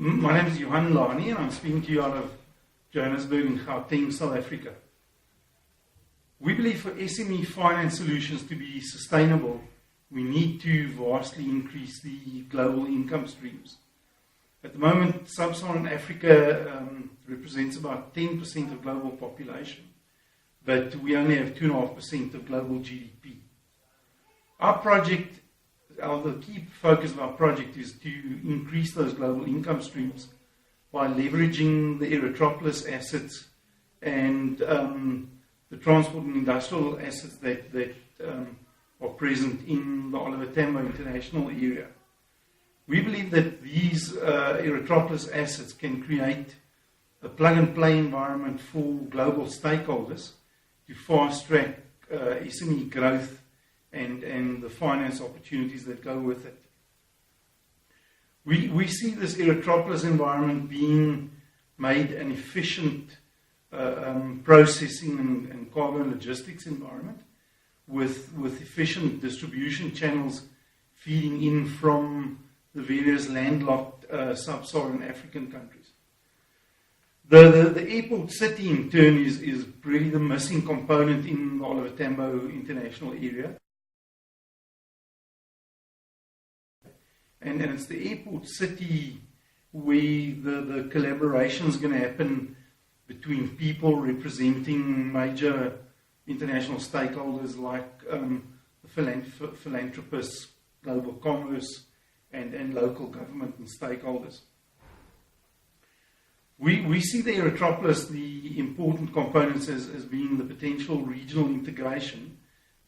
My name is Johan Lani and I'm speaking to you out of Johannesburg in Gauteng, South Africa. We believe for SME finance solutions to be sustainable, we need to vastly increase the global income streams. At the moment, Sub-Saharan Africa represents about 10% of global population, but we only have 2.5% of global GDP. Our project, the key focus of our project is to increase those global income streams by leveraging the Aerotropolis assets and the transport and industrial assets that are present in the Oliver Tambo International area. We believe that these Aerotropolis assets can create a plug-and-play environment for global stakeholders to fast-track SME growth and the finance opportunities that go with it. We see this Aerotropolis environment being made an efficient processing and cargo and logistics environment with efficient distribution channels feeding in from the various landlocked sub-Saharan African countries. The airport city in turn is really the missing component in the Oliver Tambo International area. And it's the airport city where the collaboration is going to happen between people representing major international stakeholders like the philanthropists, global commerce, and local government and stakeholders. We see the Aerotropolis, the important components, as being the potential regional integration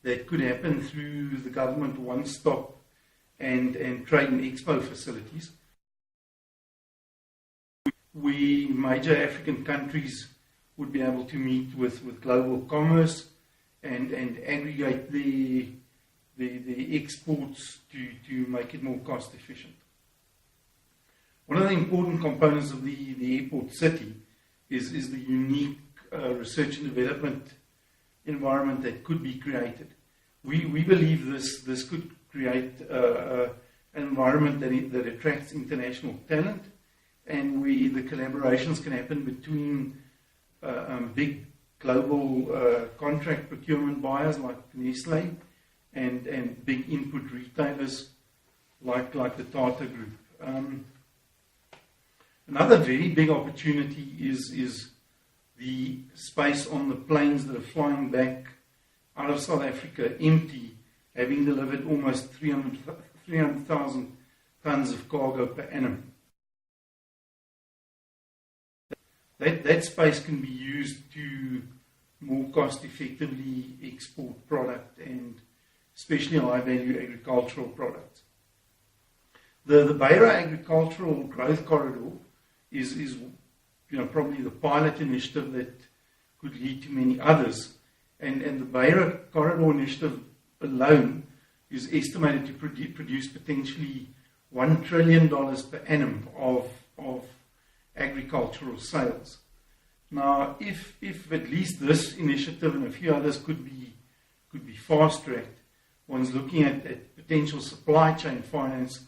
that could happen through the government one-stop and trade and expo facilities, where major African countries would be able to meet with global commerce and aggregate the exports to make it more cost efficient. One of the important components of the airport city is the unique research and development environment that could be created. We believe this could create an environment that attracts international talent, and where the collaborations can happen between big global contract procurement buyers like Nestle and big input retailers like the Tata Group. Another very big opportunity is the space on the planes that are flying back out of South Africa empty, having delivered almost 300,000 tons of cargo per annum. That space can be used to more cost effectively export product, and especially high value agricultural products. The Beira Agricultural Growth Corridor is probably the pilot initiative that could lead to many others. And the Beira Corridor Initiative alone is estimated to produce potentially $1 trillion per annum of agricultural sales. Now, if at least this initiative and a few others could be fast-tracked, one's looking at potential supply chain finance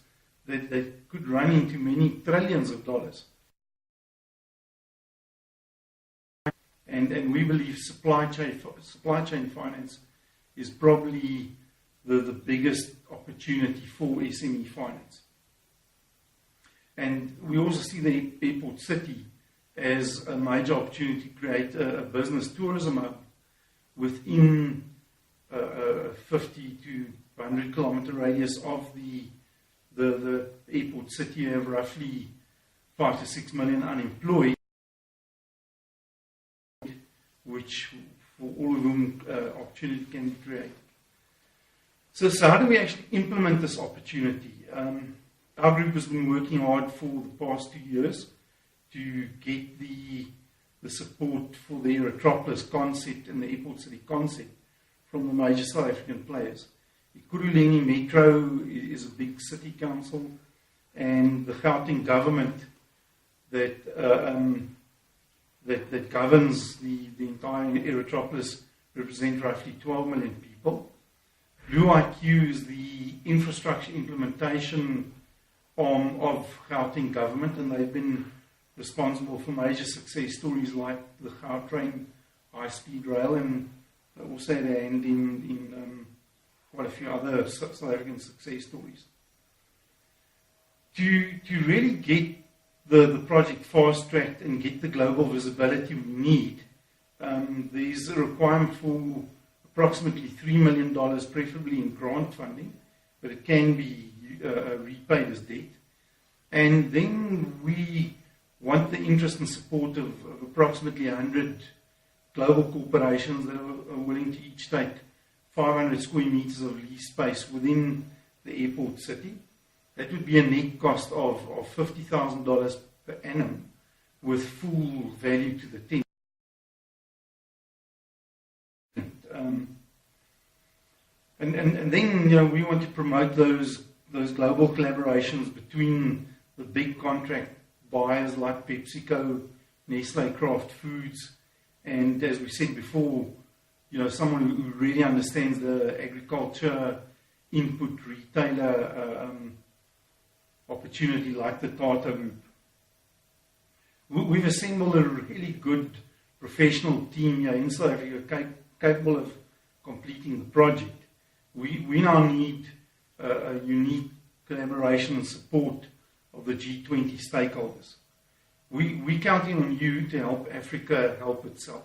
that could run into many trillions of dollars. And we believe supply chain finance is probably the biggest opportunity for SME finance. And we also see the airport city as a major opportunity to create a business tourism hub within a 50 to 100 kilometer radius of the airport city. You have roughly 5 to 6 million unemployed, which for all of whom opportunity can be created. So how do we actually implement this opportunity? Our group has been working hard for the past 2 years to get the support for the Aerotropolis concept and the airport city concept from the major South African players. Ekurhuleni Metro is a big city council, and the Gauteng government that governs the entire Aerotropolis represents roughly 12 million people. Blue IQ is the infrastructure implementation arm of Gauteng government, and they've been responsible for major success stories like the Gautrain high-speed rail, and they also had a hand in quite a few other South African success stories. To really get the project fast-tracked and get the global visibility we need, there's a requirement for approximately $3 million, preferably in grant funding, but it can be repaid as debt. And then we want the interest and support of approximately 100 global corporations that are willing to each take 500 square meters of lease space within the airport city. That would be a net cost of $50,000 per annum, with full value to the tenant. And then we want to promote those global collaborations between the big contract buyers like PepsiCo, Nestle, Kraft Foods, and as we said before, someone who really understands the agriculture input retailer opportunity like the Tata Group. We've assembled a really good professional team here in South Africa capable of completing the project. We now need a unique collaboration and support of the G20 stakeholders. We're counting on you to help Africa help itself.